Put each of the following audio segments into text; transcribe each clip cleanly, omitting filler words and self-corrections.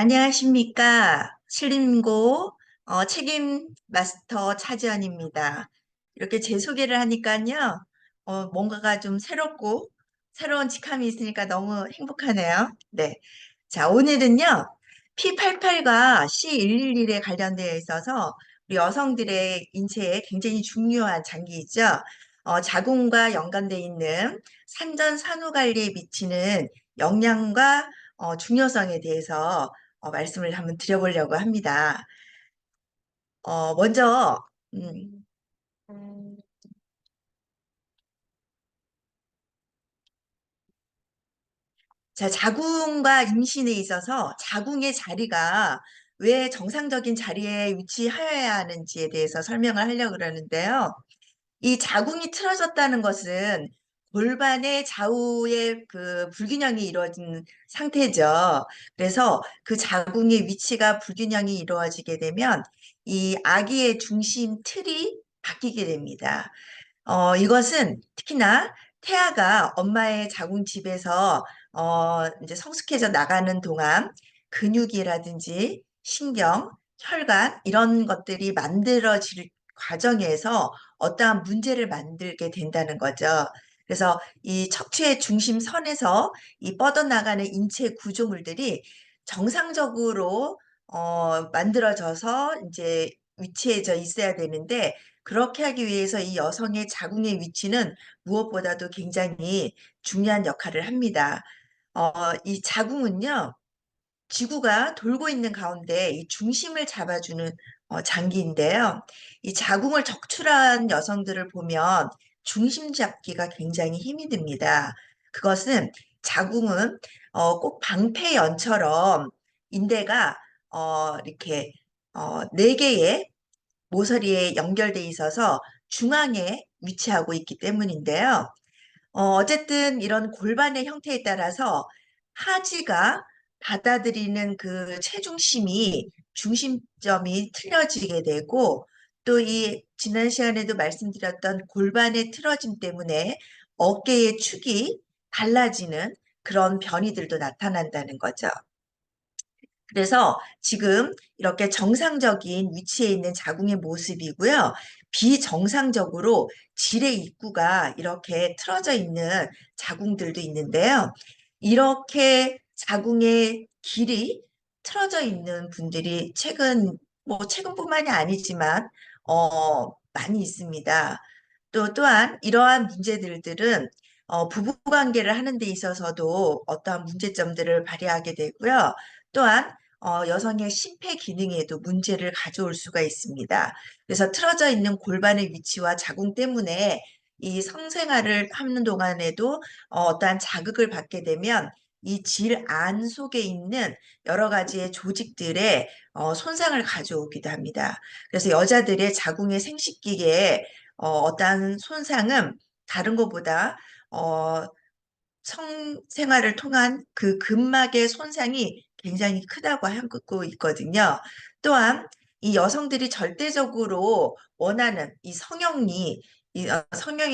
안녕하십니까. 슬림고 책임 마스터 차지연입니다. 이렇게 제 소개를 하니까요. 뭔가가 좀 새롭고 새로운 직함이 있으니까 너무 행복하네요. 네. 자, 오늘은요. P88과 C111에 관련되어 있어서 우리 여성들의 인체에 굉장히 중요한 장기이죠. 자궁과 연관되어 있는 산전 산후 관리에 미치는 영향과 중요성에 대해서 말씀을 한번 드려보려고 합니다. 먼저, 음, 자, 자궁과 임신에 있어서 자궁의 자리가 왜 정상적인 자리에 위치하여야 하는지에 대해서 설명을 하려고 그러는데요. 이 자궁이 틀어졌다는 것은 골반의 좌우의 그 불균형이 이루어진 상태죠. 그래서 그 자궁의 위치가 불균형이 이루어지게 되면 이 아기의 중심 틀이 바뀌게 됩니다. 이것은 특히나 태아가 엄마의 자궁집에서 이제 성숙해져 나가는 동안 근육이라든지 신경, 혈관 이런 것들이 만들어질 과정에서 어떠한 문제를 만들게 된다는 거죠. 그래서 이 척추의 중심선에서 이 뻗어나가는 인체 구조물들이 정상적으로 만들어져서 이제 위치해져 있어야 되는데 그렇게 하기 위해서 이 여성의 자궁의 위치는 무엇보다도 굉장히 중요한 역할을 합니다. 이 자궁은요, 지구가 돌고 있는 가운데 이 중심을 잡아주는 장기인데요. 이 자궁을 적출한 여성들을 보면 중심 잡기가 굉장히 힘이 듭니다. 그것은 자궁은 꼭 방패연처럼 인대가 이렇게 네 개의 모서리에 연결돼 있어서 중앙에 위치하고 있기 때문인데요. 어쨌든 이런 골반의 형태에 따라서 하지가 받아들이는 그 체중심이 중심점이 틀려지게 되고 또 이 지난 시간에도 말씀드렸던 골반의 틀어짐 때문에 어깨의 축이 달라지는 그런 변이들도 나타난다는 거죠. 그래서 지금 이렇게 정상적인 위치에 있는 자궁의 모습이고요. 비정상적으로 질의 입구가 이렇게 틀어져 있는 자궁들도 있는데요. 이렇게 자궁의 길이 틀어져 있는 분들이 최근뿐만이 아니지만, 많이 있습니다. 또한 이러한 문제들은 부부 관계를 하는 데 있어서도 어떠한 문제점들을 발휘하게 되고요. 또한 여성의 심폐 기능에도 문제를 가져올 수가 있습니다. 그래서 틀어져 있는 골반의 위치와 자궁 때문에 이 성생활을 하는 동안에도 어떠한 자극을 받게 되면 이 질 안 속에 있는 여러 가지의 조직들의 손상을 가져오기도 합니다. 그래서 여자들의 자궁의 생식기에 어떠한 손상은 다른 것보다 어, 성생활을 통한 그 근막의 손상이 굉장히 크다고 하고 있거든요. 또한 이 여성들이 절대적으로 원하는 이 성형에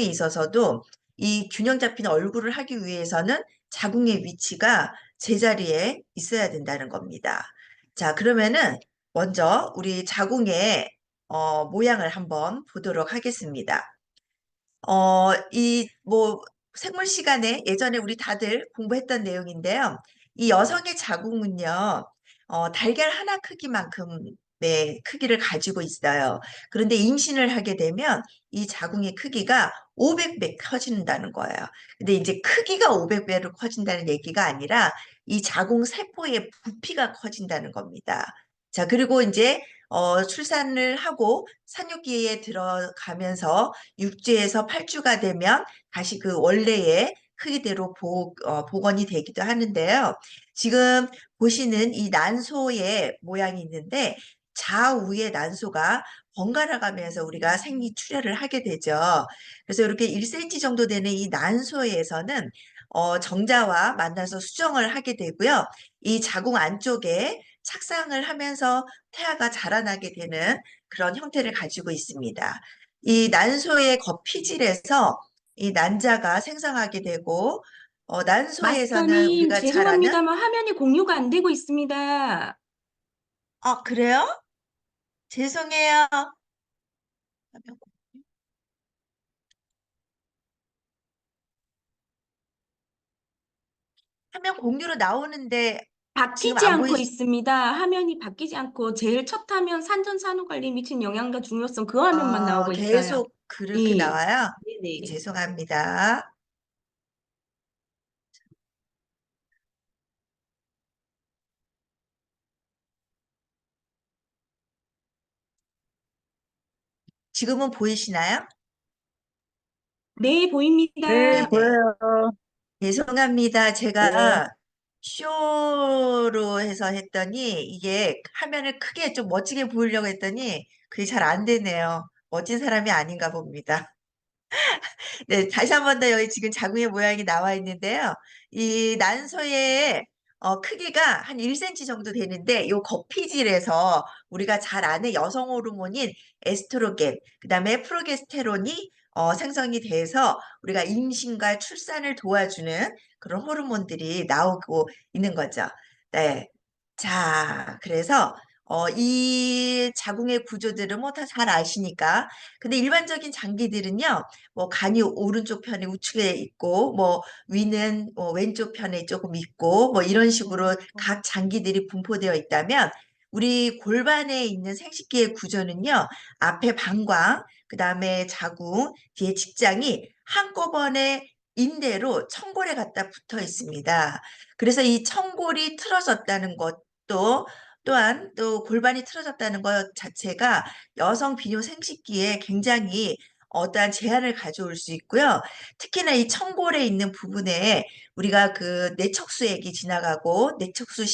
있어서도 이 균형 잡힌 얼굴을 하기 위해서는 자궁의 위치가 제자리에 있어야 된다는 겁니다. 자, 그러면은 먼저 우리 자궁의 모양을 한번 보도록 하겠습니다. 생물 시간에 예전에 우리 다들 공부했던 내용인데요. 이 여성의 자궁은요, 달걀 하나 크기만큼의 크기를 가지고 있어요. 그런데 임신을 하게 되면 이 자궁의 크기가 500배 커진다는 거예요. 근데 이제 크기가 500배로 커진다는 얘기가 아니라 이 자궁 세포의 부피가 커진다는 겁니다. 자, 그리고 이제 출산을 하고 산육기에 들어가면서 6주에서 8주가 되면 다시 그 원래의 크기대로 복원이 되기도 하는데요. 지금 보시는 이 난소의 모양이 있는데 좌우의 난소가 번갈아 가면서 우리가 생리 출혈을 하게 되죠. 그래서 이렇게 1cm 정도 되는 이 난소에서는 정자와 만나서 수정을 하게 되고요. 이 자궁 안쪽에 착상을 하면서 태아가 자라나게 되는 그런 형태를 가지고 있습니다. 이 난소의 겉피질에서 이 난자가 생성하게 되고 난소에서는 마스터님, 우리가 잘 아는, 죄송합니다만 화면이 공유가 안 되고 있습니다. 그래요? 죄송해요. 화면 공유로 나오는데 지금 바뀌지 안 않고 보이시, 있습니다. 화면이 바뀌지 않고 제일 첫 화면 산전산후관리에 미친 영향과 중요성 그 화면만 나오고 있어요. 계속 그렇게 예. 나와요? 네네. 죄송합니다. 지금은 보이시나요? 네, 네, 보입니다. 네네. 보여요. 죄송합니다. 네. 제가 쇼로 해서 했더니 이게 화면을 크게 좀 멋지게 보이려고 했더니 그게 잘 안 되네요. 멋진 사람이 아닌가 봅니다. 네, 다시 한 번 더 여기 지금 자궁의 모양이 나와 있는데요. 이 난소의 크기가 한 1cm 정도 되는데 요 거피질에서 우리가 잘 아는 여성 호르몬인 에스트로겐, 그다음에 프로게스테론이 생성이 돼서 우리가 임신과 출산을 도와주는 그런 호르몬들이 나오고 있는 거죠. 네. 자, 그래서 이 자궁의 구조들은 뭐 다 잘 아시니까. 근데 일반적인 장기들은요. 뭐 간이 오른쪽 편에 우측에 있고 뭐 위는 왼쪽 편에 조금 있고 뭐 이런 식으로 각 장기들이 분포되어 있다면 우리 골반에 있는 생식기의 구조는요. 앞에 방광, 그다음에 자궁, 뒤에 직장이 한꺼번에 인대로 청골에 갖다 붙어 있습니다. 그래서 이 청골이 틀어졌다는 것도 또한 또 골반이 틀어졌다는 것 자체가 여성 비뇨 생식기에 굉장히 어떠한 제한을 가져올 수 있고요. 특히나 이 청골에 있는 부분에 우리가 그 내척수액이 지나가고 내척수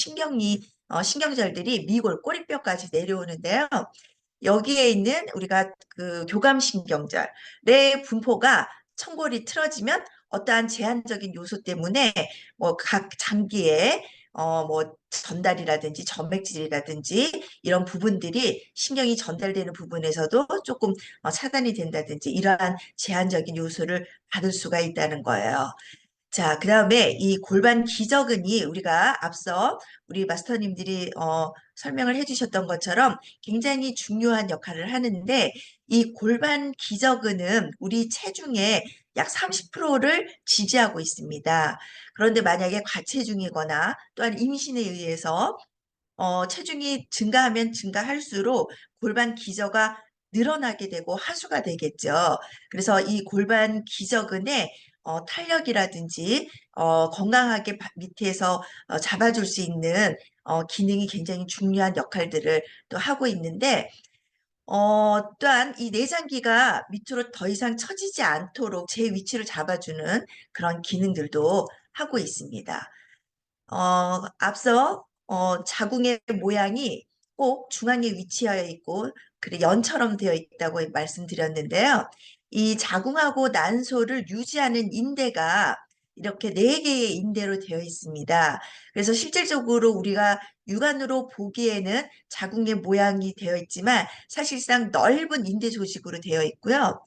신경절들이 미골 꼬리뼈까지 내려오는데요. 여기에 있는 우리가 그 교감신경절의 분포가 청골이 틀어지면 어떠한 제한적인 요소 때문에 뭐 각 장기에 뭐 전달이라든지 점맥질이라든지 이런 부분들이 신경이 전달되는 부분에서도 조금 차단이 된다든지 이러한 제한적인 요소를 받을 수가 있다는 거예요. 자, 그다음에 이 골반 기저근이 우리가 앞서 우리 마스터님들이 설명을 해주셨던 것처럼 굉장히 중요한 역할을 하는데 이 골반 기저근은 우리 체중의 약 30%를 지지하고 있습니다. 그런데 만약에 과체중이거나 또한 임신에 의해서 체중이 증가하면 증가할수록 골반 기저가 늘어나게 되고 하수가 되겠죠. 그래서 이 골반 기저근의 탄력이라든지 건강하게 밑에서 잡아줄 수 있는 기능이 굉장히 중요한 역할들을 또 하고 있는데 또한 이 내장기가 밑으로 더 이상 처지지 않도록 제 위치를 잡아주는 그런 기능들도 하고 있습니다. 앞서 자궁의 모양이 꼭 중앙에 위치하여 있고 그래 연처럼 되어 있다고 말씀드렸는데요. 이 자궁하고 난소를 유지하는 인대가 이렇게 네 개의 인대로 되어 있습니다. 그래서 실질적으로 우리가 육안으로 보기에는 자궁의 모양이 되어 있지만 사실상 넓은 인대 조직으로 되어 있고요.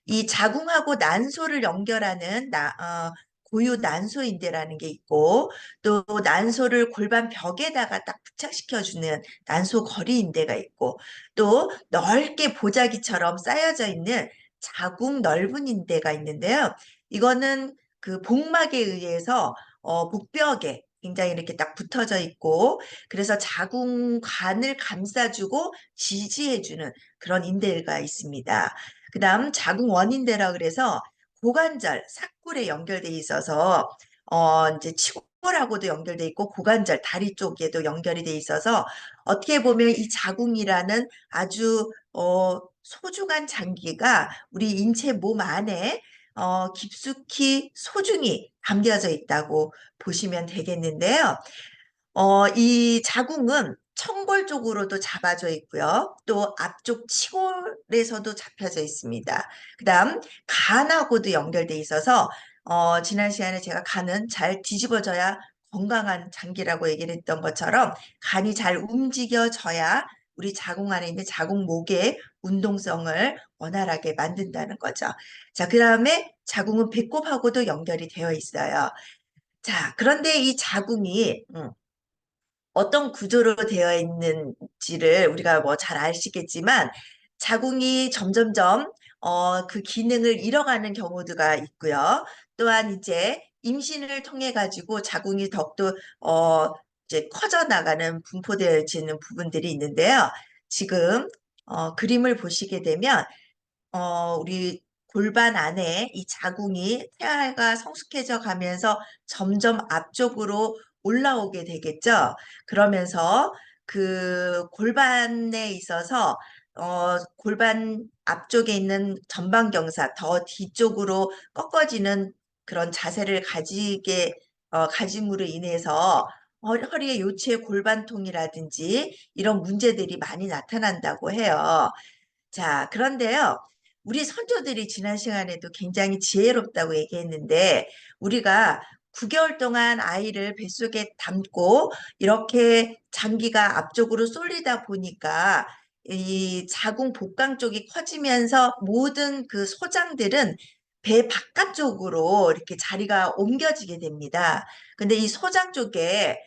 이 자궁하고 난소를 연결하는 고유 난소인대라는 게 있고 또 난소를 골반 벽에다가 딱 부착시켜주는 난소 거리인대가 있고 또 넓게 보자기처럼 쌓여져 있는 자궁 넓은 인대가 있는데요. 이거는 그 복막에 의해서 복벽에 굉장히 이렇게 딱 붙어져 있고 그래서 자궁관을 감싸주고 지지해주는 그런 인대가 있습니다. 그다음 자궁 원인대라 그래서 고관절, 삭골에 연결돼 있어서 이제 치골하고도 연결돼 있고 고관절, 다리 쪽에도 연결이 돼 있어서 어떻게 보면 이 자궁이라는 아주 소중한 장기가 우리 인체 몸 안에 깊숙이 소중히 담겨져 있다고 보시면 되겠는데요. 이 자궁은 청골 쪽으로도 잡아져 있고요. 또 앞쪽 치골에서도 잡혀져 있습니다. 그다음 간하고도 연결돼 있어서 지난 시간에 제가 간은 잘 뒤집어져야 건강한 장기라고 얘기를 했던 것처럼 간이 잘 움직여져야 우리 자궁 안에 있는 자궁목의 운동성을 원활하게 만든다는 거죠. 자, 그다음에 자궁은 배꼽하고도 연결이 되어 있어요. 자, 그런데 이 자궁이 어떤 구조로 되어 있는지를 우리가 뭐 잘 아시겠지만 자궁이 점점점 그 기능을 잃어가는 경우가 있고요. 또한 이제 임신을 통해 가지고 자궁이 더욱더 이제 커져 나가는 분포되어지는 부분들이 있는데요. 지금 그림을 보시게 되면 우리 골반 안에 이 자궁이 태아가 성숙해져 가면서 점점 앞쪽으로 올라오게 되겠죠. 그러면서 그 골반에 있어서 골반 앞쪽에 있는 전방경사 더 뒤쪽으로 꺾어지는 그런 자세를 가짐으로 인해서 허리의 요추의 골반통이라든지 이런 문제들이 많이 나타난다고 해요. 자, 그런데요. 우리 선조들이 지난 시간에도 굉장히 지혜롭다고 얘기했는데, 우리가 9개월 동안 아이를 뱃속에 담고 이렇게 장기가 앞쪽으로 쏠리다 보니까 이 자궁 복강 쪽이 커지면서 모든 그 소장들은 배 바깥쪽으로 이렇게 자리가 옮겨지게 됩니다. 근데 이 소장 쪽에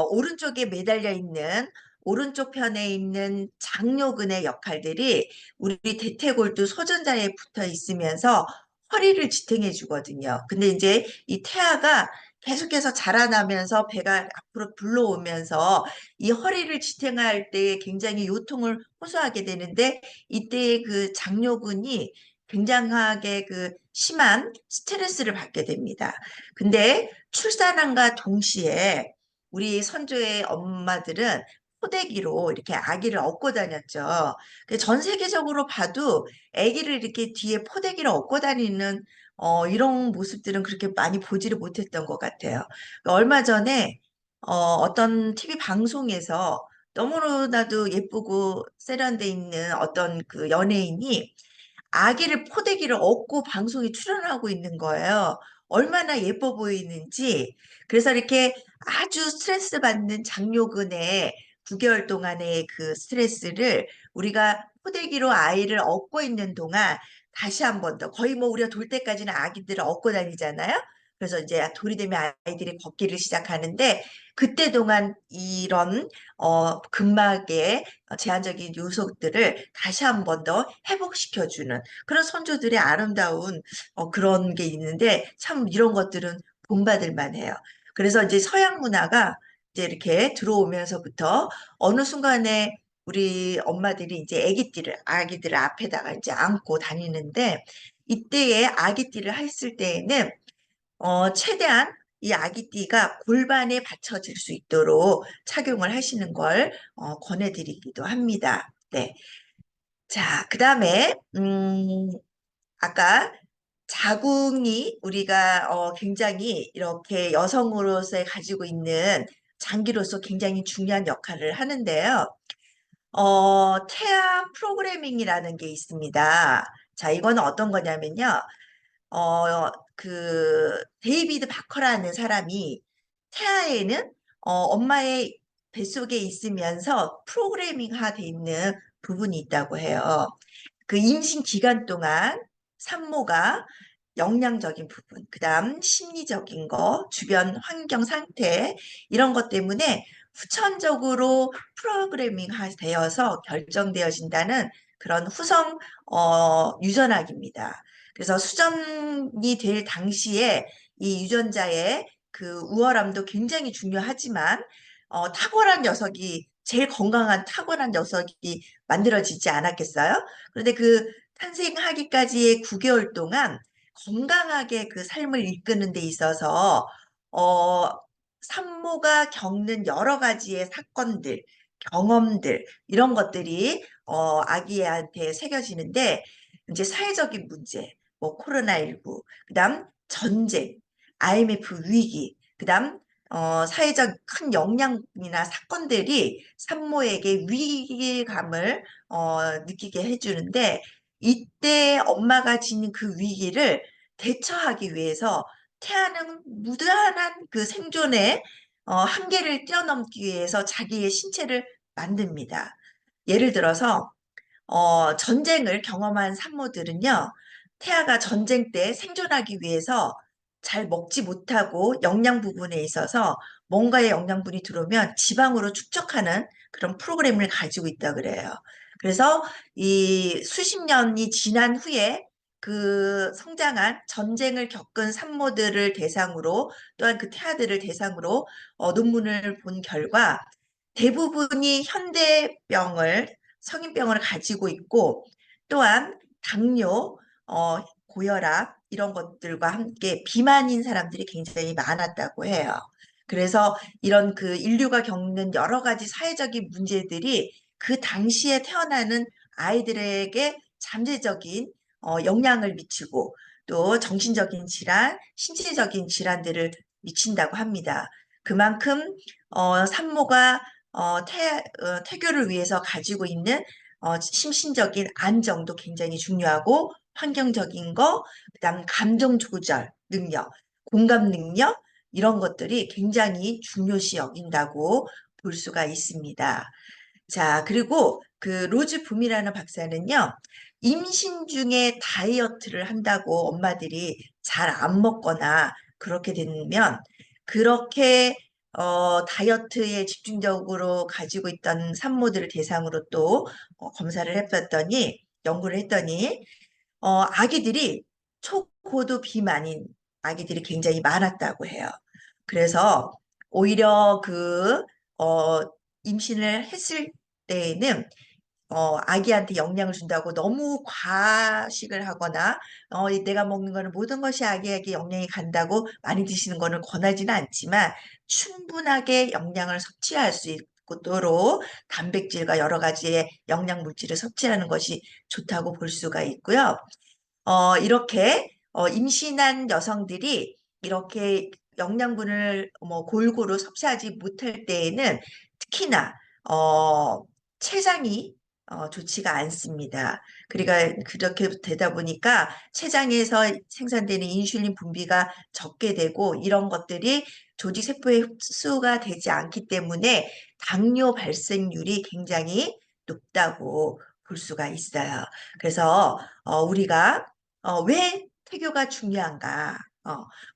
오른쪽에 매달려 있는 오른쪽 편에 있는 장요근의 역할들이 우리 대퇴골두 소전자에 붙어 있으면서 허리를 지탱해 주거든요. 근데 이제 이 태아가 계속해서 자라나면서 배가 앞으로 불러오면서 이 허리를 지탱할 때 굉장히 요통을 호소하게 되는데 이때 그 장요근이 굉장하게 그 심한 스트레스를 받게 됩니다. 근데 출산함과 동시에 우리 선조의 엄마들은 포대기로 이렇게 아기를 업고 다녔죠. 전 세계적으로 봐도 아기를 이렇게 뒤에 포대기를 업고 다니는 이런 모습들은 그렇게 많이 보지를 못했던 것 같아요. 얼마 전에 어떤 TV 방송에서 너무나도 예쁘고 세련돼 있는 어떤 그 연예인이 아기를 포대기를 업고 방송에 출연하고 있는 거예요. 얼마나 예뻐 보이는지. 그래서 이렇게 아주 스트레스 받는 장요근의 9개월 동안의 그 스트레스를 우리가 포대기로 아이를 업고 있는 동안 다시 한 번 더 거의 뭐 우리가 돌 때까지는 아기들을 업고 다니잖아요. 그래서 이제 돌이 되면 아이들이 걷기를 시작하는데 그때 동안 이런 근막의 제한적인 요소들을 다시 한 번 더 회복시켜주는 그런 선조들의 아름다운 그런 게 있는데 참 이런 것들은 본받을 만해요. 그래서 이제 서양 문화가 이제 이렇게 들어오면서부터 어느 순간에 우리 엄마들이 이제 아기들을 앞에다가 이제 안고 다니는데 이때에 아기띠를 했을 때에는 최대한 이 아기띠가 골반에 받쳐질 수 있도록 착용을 하시는 걸 권해드리기도 합니다. 네. 자, 그 다음에, 아까 자궁이 우리가 굉장히 이렇게 여성으로서 가지고 있는 장기로서 굉장히 중요한 역할을 하는데요. 태아 프로그래밍이라는 게 있습니다. 자, 이거는 어떤 거냐면요. 데이비드 바커라는 사람이 태아에는 엄마의 뱃속에 있으면서 프로그래밍화 돼 있는 부분이 있다고 해요. 그 임신 기간 동안 산모가 영양적인 부분, 그다음 심리적인 거, 주변 환경 상태 이런 것 때문에 후천적으로 프로그래밍 되어서 결정되어진다는 그런 후성 유전학입니다. 그래서 수정이 될 당시에 이 유전자의 그 우월함도 굉장히 중요하지만 탁월한 녀석이 제일 건강한 탁월한 녀석이 만들어지지 않았겠어요? 그런데 그 탄생하기까지의 9개월 동안 건강하게 그 삶을 이끄는 데 있어서 어, 산모가 겪는 여러 가지의 사건들, 경험들 이런 것들이 아기한테 새겨지는데 이제 사회적인 문제, 뭐 코로나19, 그다음 전쟁, IMF 위기, 그다음 사회적 큰 영향이나 사건들이 산모에게 위기감을 느끼게 해주는데 이때 엄마가 지닌 그 위기를 대처하기 위해서 태아는 무한한 그 생존의 한계를 뛰어넘기 위해서 자기의 신체를 만듭니다. 예를 들어서 전쟁을 경험한 산모들은요, 태아가 전쟁 때 생존하기 위해서 잘 먹지 못하고 영양 부분에 있어서 뭔가의 영양분이 들어오면 지방으로 축적하는 그런 프로그램을 가지고 있다 그래요. 그래서 이 수십 년이 지난 후에 그 성장한 전쟁을 겪은 산모들을 대상으로 또한 그 태아들을 대상으로 논문을 본 결과 대부분이 현대병을 성인병을 가지고 있고 또한 당뇨, 고혈압 이런 것들과 함께 비만인 사람들이 굉장히 많았다고 해요. 그래서 이런 그 인류가 겪는 여러 가지 사회적인 문제들이 그 당시에 태어나는 아이들에게 잠재적인 영향을 미치고 또 정신적인 질환, 신체적인 질환들을 미친다고 합니다. 그만큼 산모가 태교를 위해서 가지고 있는 심신적인 안정도 굉장히 중요하고 환경적인 거, 그다음 감정 조절 능력, 공감 능력 이런 것들이 굉장히 중요시 여긴다고 볼 수가 있습니다. 자, 그리고 그 로즈 붐이라는 박사는요, 임신 중에 다이어트를 한다고 엄마들이 잘 안 먹거나 그렇게 되면 그렇게 다이어트에 집중적으로 가지고 있던 산모들을 대상으로 또 검사를 해봤더니 연구를 했더니 아기들이 초고도 비만인 아기들이 굉장히 많았다고 해요. 그래서 오히려 어, 임신을 했을 때에는 아기한테 영양을 준다고 너무 과식을 하거나 내가 먹는 거는 모든 것이 아기에게 영양이 간다고 많이 드시는 거는 권하지는 않지만 충분하게 영양을 섭취할 수 있도록 단백질과 여러 가지의 영양 물질을 섭취하는 것이 좋다고 볼 수가 있고요. 이렇게 임신한 여성들이 이렇게 영양분을 뭐 골고루 섭취하지 못할 때에는 특히나 췌장이 좋지가 않습니다. 그러니까 그렇게 되다 보니까 췌장에서 생산되는 인슐린 분비가 적게 되고 이런 것들이 조직세포에 흡수가 되지 않기 때문에 당뇨 발생률이 굉장히 높다고 볼 수가 있어요. 그래서 우리가 왜 태교가 중요한가?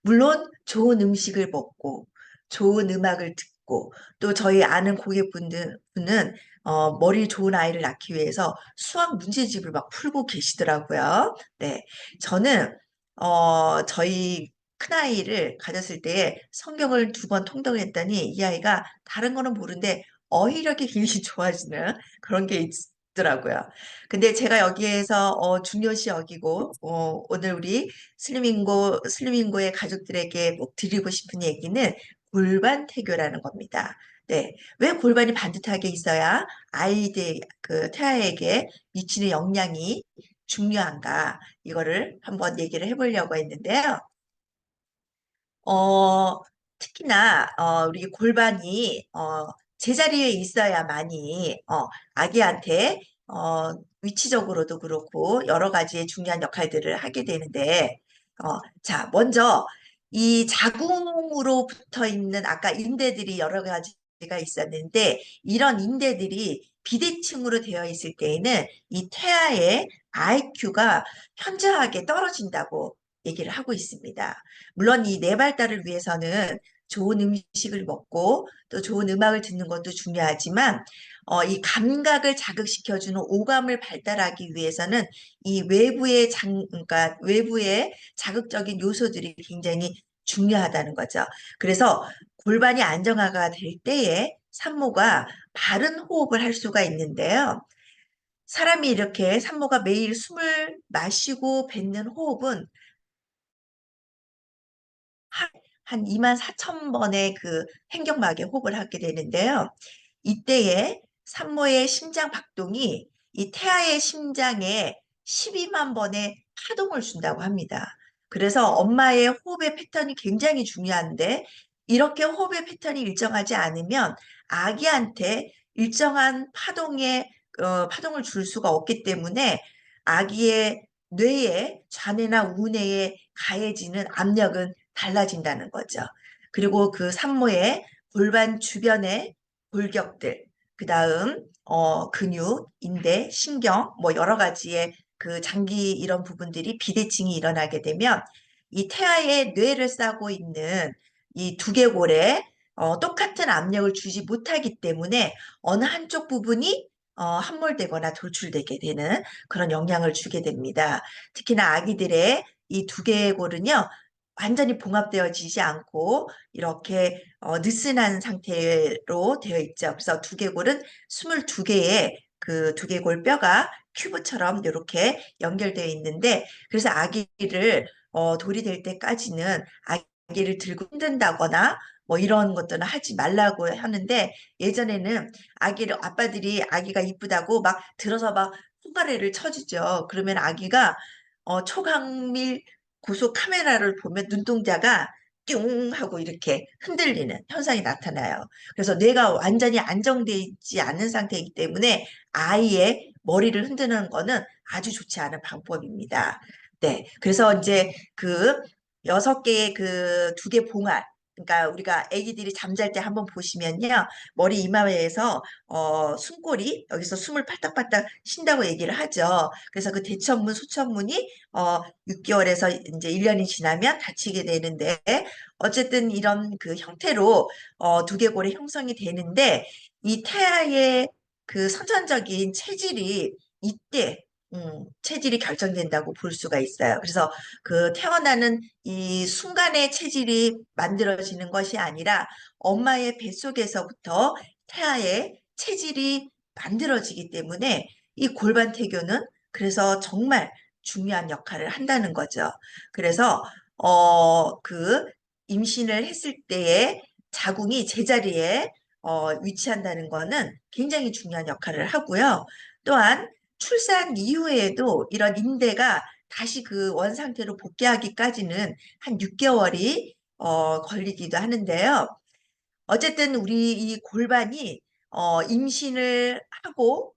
물론 좋은 음식을 먹고 좋은 음악을 듣고 또 저희 아는 고객분들은 머리 좋은 아이를 낳기 위해서 수학 문제집을 막 풀고 계시더라고요. 네, 저는 저희 큰아이를 가졌을 때 성경을 2번 통독을 했더니 이 아이가 다른 거는 모르는데 어휘력이 굉장히 좋아지는 그런 게 있더라고요. 근데 제가 여기에서 중요시 여기고 오늘 우리 슬리밍고의 가족들에게 꼭 드리고 싶은 얘기는 골반 태교라는 겁니다. 네, 왜 골반이 반듯하게 있어야 아이들 그 태아에게 미치는 영향이 중요한가 이거를 한번 얘기를 해보려고 했는데요. 어, 특히나 우리 골반이 제자리에 있어야만이 아기한테 위치적으로도 그렇고 여러 가지의 중요한 역할들을 하게 되는데 자, 먼저 이 자궁으로 붙어 있는 아까 인대들이 여러 가지가 있었는데 이런 인대들이 비대칭으로 되어 있을 때에는 이 태아의 IQ가 현저하게 떨어진다고 얘기를 하고 있습니다. 물론 이 뇌 발달을 위해서는 좋은 음식을 먹고 또 좋은 음악을 듣는 것도 중요하지만 이 감각을 자극시켜주는 오감을 발달하기 위해서는 이 그러니까 외부의 자극적인 요소들이 굉장히 중요하다는 거죠. 그래서 골반이 안정화가 될 때에 산모가 바른 호흡을 할 수가 있는데요. 사람이 이렇게 산모가 매일 숨을 마시고 뱉는 호흡은 한 2만 4천 번의 그 횡격막에 호흡을 하게 되는데요. 이때에 산모의 심장 박동이 이 태아의 심장에 12만 번의 파동을 준다고 합니다. 그래서 엄마의 호흡의 패턴이 굉장히 중요한데 이렇게 호흡의 패턴이 일정하지 않으면 아기한테 일정한 파동을 줄 수가 없기 때문에 아기의 뇌에 좌뇌나 우뇌에 가해지는 압력은 달라진다는 거죠. 그리고 그 산모의 골반 주변의 골격들, 그 다음 근육, 인대, 신경, 뭐 여러 가지의 그 장기 이런 부분들이 비대칭이 일어나게 되면 이 태아의 뇌를 싸고 있는 이 두개골에 똑같은 압력을 주지 못하기 때문에 어느 한쪽 부분이 함몰되거나 돌출되게 되는 그런 영향을 주게 됩니다. 특히나 아기들의 이 두개골은요, 완전히 봉합되어지지 않고 이렇게 느슨한 상태로 되어 있죠. 그래서 두개골은 22개의 그 두개골 뼈가 큐브처럼 이렇게 연결되어 있는데, 그래서 아기를 돌이 될 때까지는 아기를 들고 힘든다거나 뭐 이런 것들은 하지 말라고 하는데, 예전에는 아빠들이 아기가 이쁘다고 막 들어서 막 손가락을 쳐주죠. 그러면 아기가 초강밀 고속 카메라를 보면 눈동자가 띵 하고 이렇게 흔들리는 현상이 나타나요. 그래서 뇌가 완전히 안정되어 있지 않은 상태이기 때문에 아이의 머리를 흔드는 거는 아주 좋지 않은 방법입니다. 네. 그래서 이제 그 6개의 그 2개 봉알, 그러니까 우리가 아기들이 잠잘 때 한번 보시면요. 머리 이마에서 숨골이 여기서 숨을 팔딱팔딱 쉰다고 얘기를 하죠. 그래서 그 대천문, 소천문이 6개월에서 이제 1년이 지나면 닫히게 되는데, 어쨌든 이런 그 형태로 두개골의 형성이 되는데, 이 태아의 그 선천적인 체질이 이때 체질이 결정된다고 볼 수가 있어요. 그래서 그 태어나는 이 순간의 체질이 만들어지는 것이 아니라 엄마의 뱃속에서부터 태아의 체질이 만들어지기 때문에 이 골반태교는 그래서 정말 중요한 역할을 한다는 거죠. 그래서 그 임신을 했을 때의 자궁이 제자리에 위치한다는 거는 굉장히 중요한 역할을 하고요. 또한 출산 이후에도 이런 인대가 다시 그 원상태로 복귀하기까지는 한 6개월이 걸리기도 하는데요. 어쨌든 우리 이 골반이 임신을 하고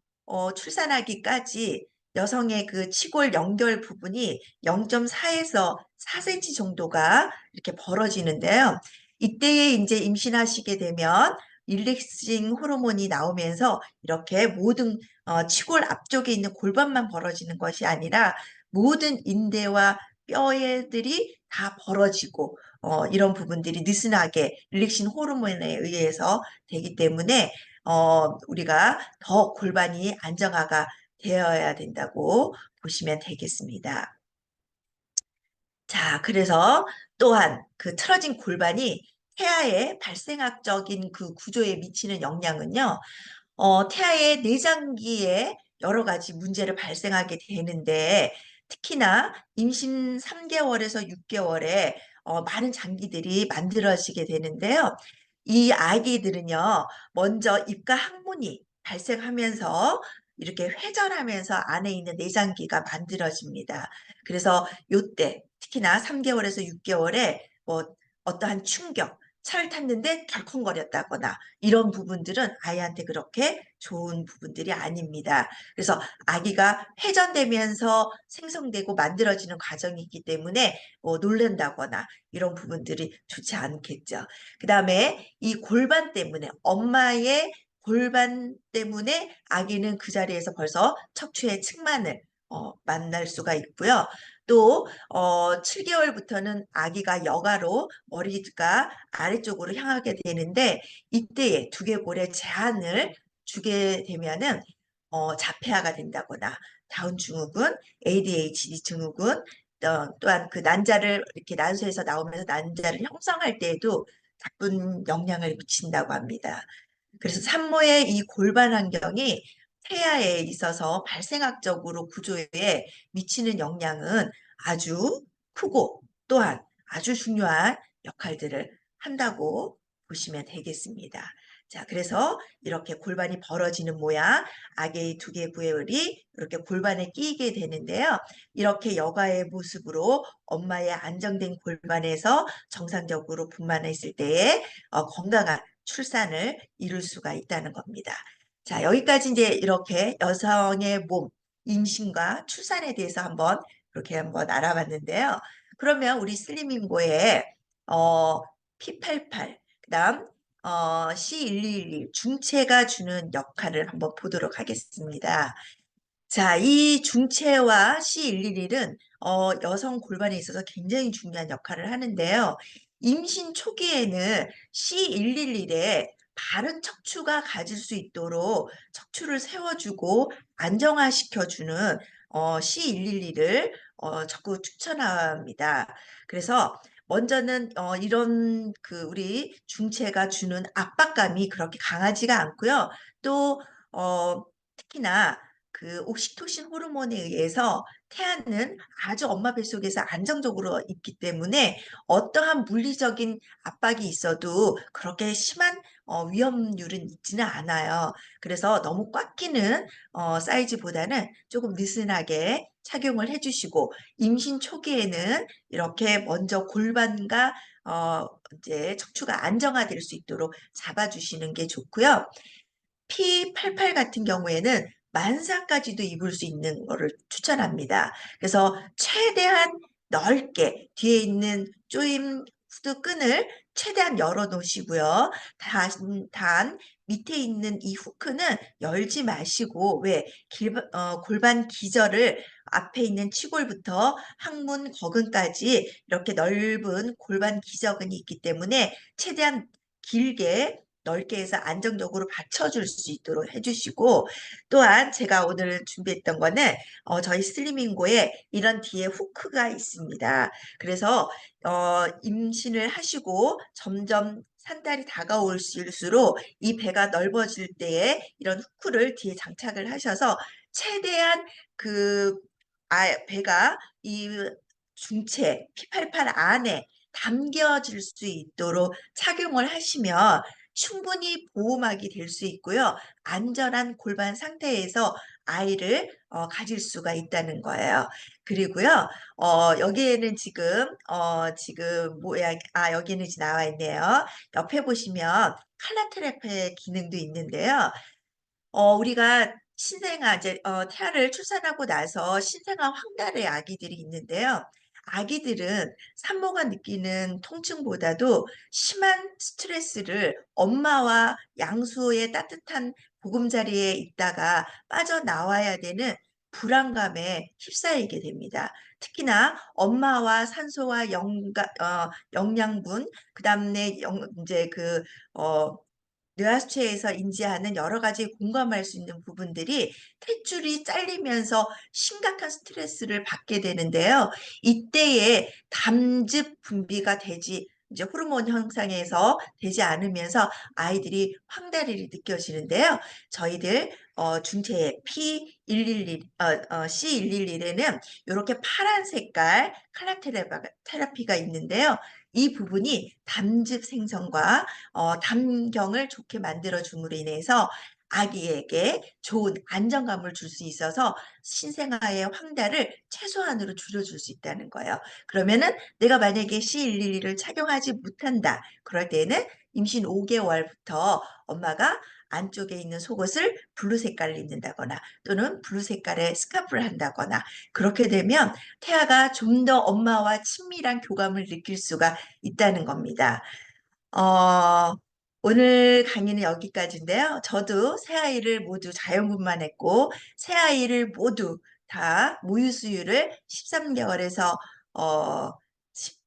출산하기까지 여성의 그 치골 연결 부분이 0.4에서 4cm 정도가 이렇게 벌어지는데요. 이때에 이제 임신하시게 되면 릴렉싱 호르몬이 나오면서 이렇게 모든 치골 앞쪽에 있는 골반만 벌어지는 것이 아니라 모든 인대와 뼈들이 다 벌어지고 이런 부분들이 느슨하게 릴렉신 호르몬에 의해서 되기 때문에 우리가 더 골반이 안정화가 되어야 된다고 보시면 되겠습니다. 자, 그래서 또한 그 틀어진 골반이 태아의 발생학적인 그 구조에 미치는 영향은요, 태아의 내장기에 여러 가지 문제를 발생하게 되는데, 특히나 임신 3개월에서 6개월에 많은 장기들이 만들어지게 되는데요. 이 아기들은요, 먼저 입가 항문이 발생하면서 이렇게 회전하면서 안에 있는 내장기가 만들어집니다. 그래서 요때 특히나 3개월에서 6개월에 뭐 어떠한 충격, 차를 탔는데 덜컹거렸다거나 이런 부분들은 아이한테 그렇게 좋은 부분들이 아닙니다. 그래서 아기가 회전되면서 생성되고 만들어지는 과정이기 때문에 뭐 놀란다거나 이런 부분들이 좋지 않겠죠. 그 다음에 이 골반 때문에 엄마의 골반 때문에 아기는 그 자리에서 벌써 척추의 측만을 만날 수가 있고요. 또 7개월부터는 아기가 여가로 머리가 아래쪽으로 향하게 되는데, 이때에 두개골에 제한을 주게 되면은 자폐아가 된다거나 다운 증후군, ADHD 증후군, 또한 그 난자를 이렇게 난소에서 나오면서 난자를 형성할 때에도 나쁜 영향을 미친다고 합니다. 그래서 산모의 이 골반 환경이 태아에 있어서 발생학적으로 구조에 미치는 영향은 아주 크고 또한 아주 중요한 역할들을 한다고 보시면 되겠습니다. 자, 그래서 이렇게 골반이 벌어지는 모양, 아기의 두개골이 이렇게 골반에 끼게 되는데요. 이렇게 여가의 모습으로 엄마의 안정된 골반에서 정상적으로 분만했을 때에 건강한 출산을 이룰 수가 있다는 겁니다. 자, 여기까지 이제 이렇게 여성의 몸, 임신과 출산에 대해서 한번 그렇게 한번 알아봤는데요. 그러면 우리 슬리밍고의 P88, 그다음 C1211 중체가 주는 역할을 한번 보도록 하겠습니다. 자, 이 중체와 C111은 여성 골반에 있어서 굉장히 중요한 역할을 하는데요. 임신 초기에는 C111에 바른 척추가 가질 수 있도록 척추를 세워주고 안정화시켜주는 C111을 적극 추천합니다. 그래서 먼저는 이런 그 우리 중체가 주는 압박감이 그렇게 강하지가 않고요. 또 특히나 그 옥시토신 호르몬에 의해서 태아는 아주 엄마 뱃속에서 안정적으로 있기 때문에 어떠한 물리적인 압박이 있어도 그렇게 심한 위험률은 있지는 않아요. 그래서 너무 꽉 끼는 사이즈보다는 조금 느슨하게 착용을 해주시고 임신 초기에는 이렇게 먼저 골반과 이제 척추가 안정화될 수 있도록 잡아주시는 게 좋고요. P88 같은 경우에는 만사까지도 입을 수 있는 거를 추천합니다. 그래서 최대한 넓게 뒤에 있는 조임 후드 끈을 최대한 열어 놓으시고요. 단 밑에 있는 이 후크는 열지 마시고 왜 골반 기저를 앞에 있는 치골부터 항문 거근까지 이렇게 넓은 골반 기저근이 있기 때문에 최대한 길게 넓게 해서 안정적으로 받쳐줄 수 있도록 해주시고 또한 제가 오늘 준비했던 거는 저희 슬리밍고에 이런 뒤에 후크가 있습니다. 그래서 임신을 하시고 점점 산달이 다가올수록 이 배가 넓어질 때에 이런 후크를 뒤에 장착을 하셔서 최대한 그 배가 이 중체 P88 안에 담겨질 수 있도록 착용을 하시면 충분히 보호막이 될 수 있고요. 안전한 골반 상태에서 아이를 가질 수가 있다는 거예요. 그리고요, 여기에는 지금 여기는 지금 나와 있네요. 옆에 보시면 칼라 트랩의 기능도 있는데요. 우리가 태아를 출산하고 나서 신생아 황달의 아기들이 있는데요. 아기들은 산모가 느끼는 통증보다도 심한 스트레스를 엄마와 양수의 따뜻한 보금자리에 있다가 빠져나와야 되는 불안감에 휩싸이게 됩니다. 특히나 엄마와 산소와 영양분, 그 다음에 이제 뇌하수체에서 인지하는 여러 가지 공감할 수 있는 부분들이 탯줄이 잘리면서 심각한 스트레스를 받게 되는데요. 이때에 담즙 분비가 이제 호르몬 형성에서 되지 않으면서 아이들이 황다리를 느껴지는데요. 저희들 중체 C111에는 이렇게 파란 색깔 칼라 테라피가 있는데요. 이 부분이 담즙 생성과 담경을 좋게 만들어 줌으로 인해서 아기에게 좋은 안정감을 줄 수 있어서 신생아의 황달을 최소한으로 줄여줄 수 있다는 거예요. 그러면은 내가 만약에 C111을 착용하지 못한다. 그럴 때는 임신 5개월부터 엄마가 안쪽에 있는 속옷을 블루 색깔을 입는다거나 또는 블루 색깔의 스카프를 한다거나 그렇게 되면 태아가 좀 더 엄마와 친밀한 교감을 느낄 수가 있다는 겁니다. 어, 오늘 강의는 여기까지인데요. 저도 새아이를 모두 자연분만했고, 새아이를 모두 다 모유수유를 13개월에서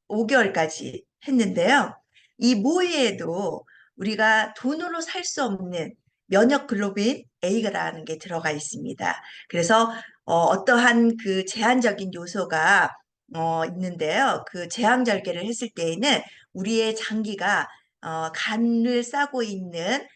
15개월까지 했는데요. 이 모유에도 우리가 돈으로 살 수 없는 면역 글로빈 A라는 게 들어가 있습니다. 그래서 어떠한 그 제한적인 요소가 있는데요. 그 제왕절개를 했을 때에는 우리의 장기가 간을 싸고 있는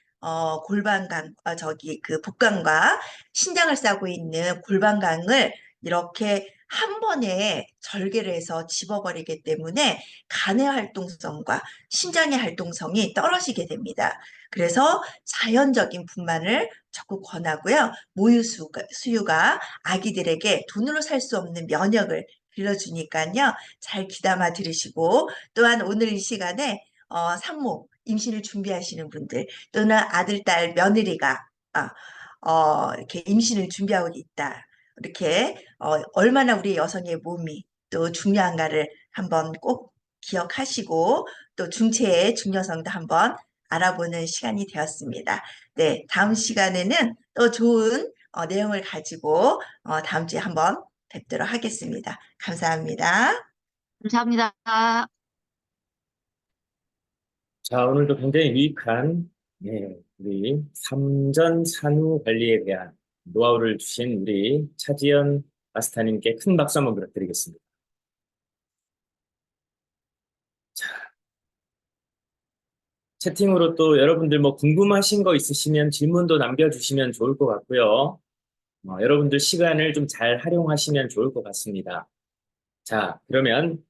복강과 신장을 싸고 있는 골반강을 이렇게 한 번에 절개를 해서 집어버리기 때문에 간의 활동성과 신장의 활동성이 떨어지게 됩니다. 그래서 자연적인 분만을 적극 권하고요. 수유가 아기들에게 돈으로 살 수 없는 면역을 길러주니까요. 잘 귀담아 들으시고 또한 오늘 이 시간에 산모, 임신을 준비하시는 분들 또는 아들, 딸, 며느리가 이렇게 임신을 준비하고 있다. 이렇게 얼마나 우리 여성의 몸이 또 중요한가를 한번 꼭 기억하시고 또 중체의 중요성도 한번 알아보는 시간이 되었습니다. 네, 다음 시간에는 또 좋은 내용을 가지고 다음 주에 한번 뵙도록 하겠습니다. 감사합니다. 감사합니다. 자, 오늘도 굉장히 유익한, 우리 삼전 산후 관리에 대한 노하우를 주신 우리 차지연 마스터님께 큰 박수 한번 부탁드리겠습니다. 자, 채팅으로 또 여러분들 뭐 궁금하신 거 있으시면 질문도 남겨주시면 좋을 것 같고요. 여러분들 시간을 좀 잘 활용하시면 좋을 것 같습니다. 자, 그러면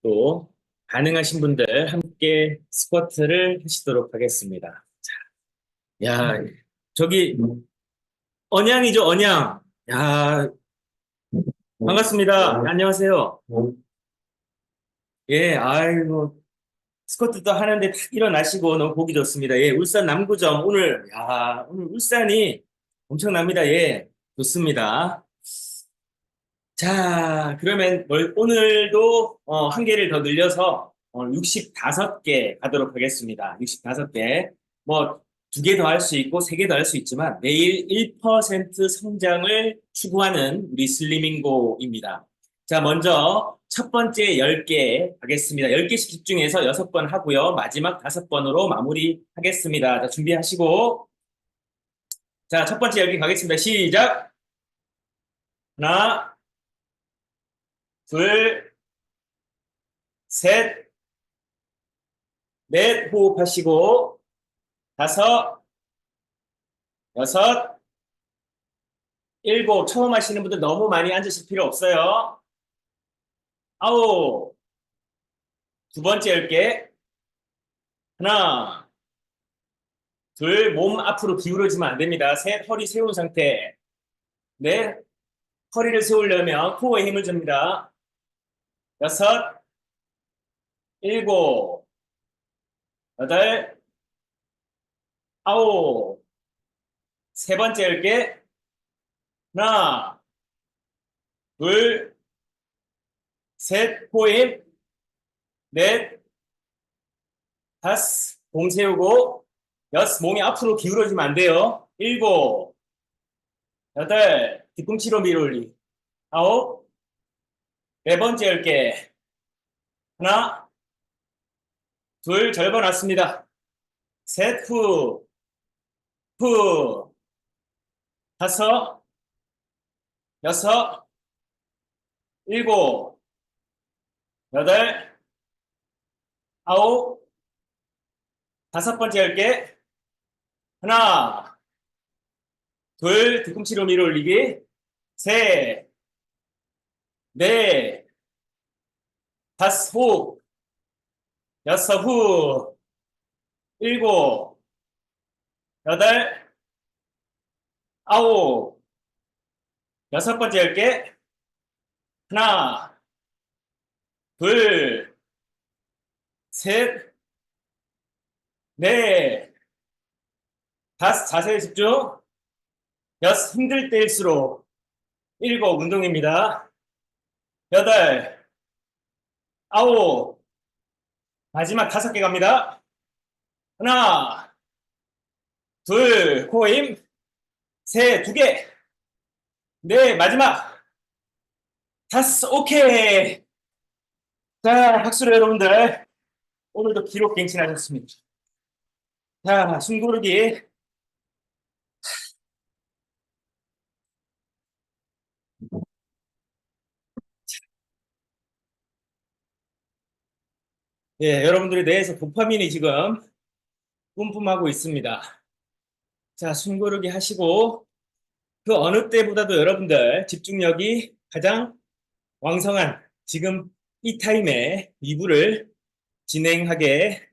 또 가능하신 분들 함께 스쿼트를 하시도록 하겠습니다. 자, 야, 저기 언양이죠, 언양. 야, 반갑습니다. 안녕하세요. 예, 아이고 스쿼트도 하는데 탁 일어나시고 너무 보기 좋습니다. 예, 울산 남구점 오늘 오늘 울산이 엄청납니다. 예, 좋습니다. 자, 그러면 오늘도 한 개를 더 늘려서 65개 가도록 하겠습니다. 65개. 뭐, 2개 더 할 수 있고, 3개 더 할 수 있지만, 매일 1% 성장을 추구하는 우리 슬리밍고입니다. 자, 먼저 첫 번째 10개 하겠습니다. 10개씩 집중해서 6번 하고요. 마지막 5번으로 마무리하겠습니다. 자, 준비하시고. 자, 첫 번째 10개 가겠습니다. 시작! 하나, 둘, 셋, 넷 호흡하시고, 5, 6, 7, 처음 하시는 분들 너무 많이 앉으실 필요 없어요. 9, 두 번째 10개, 하나, 둘, 몸 앞으로 기울어지면 안 됩니다. 셋, 허리 세운 상태. 넷, 허리를 세우려면 코어에 힘을 줍니다. 6, 7, 8, 9, 세 번째 10개, 하나, 둘, 셋, 코에 힘, 넷, 5, 봉 세우고, 6, 몸이 앞으로 기울어지면 안 돼요. 7, 8, 뒤꿈치로 밀어 올리. 9, 네 번째 10개. 하나, 둘, 절반 왔습니다. 셋, 후, 5, 6, 7, 8, 9, 다섯 번째 10개. 하나, 둘, 뒤꿈치로 밀어 올리기. 셋, 넷, 5, 후, 6, 후, 7, 8, 9, 여섯 번째 10개. 하나, 둘, 셋, 넷, 5, 자세히 집중. 6, 힘들 때일수록. 7, 운동입니다. 8, 9, 마지막 5개 갑니다. 하나, 둘, 코어 힘. 셋, 2개. 네, 마지막. 5, 오케이. 자, 박수로 여러분들. 오늘도 기록 갱신하셨습니다. 자, 숨 고르기. 예, 여러분들의 뇌에서 도파민이 지금 뿜뿜하고 있습니다. 자, 숨 고르기 하시고, 그 어느 때보다도 여러분들 집중력이 가장 왕성한 지금 이 타임에 2부를 진행하게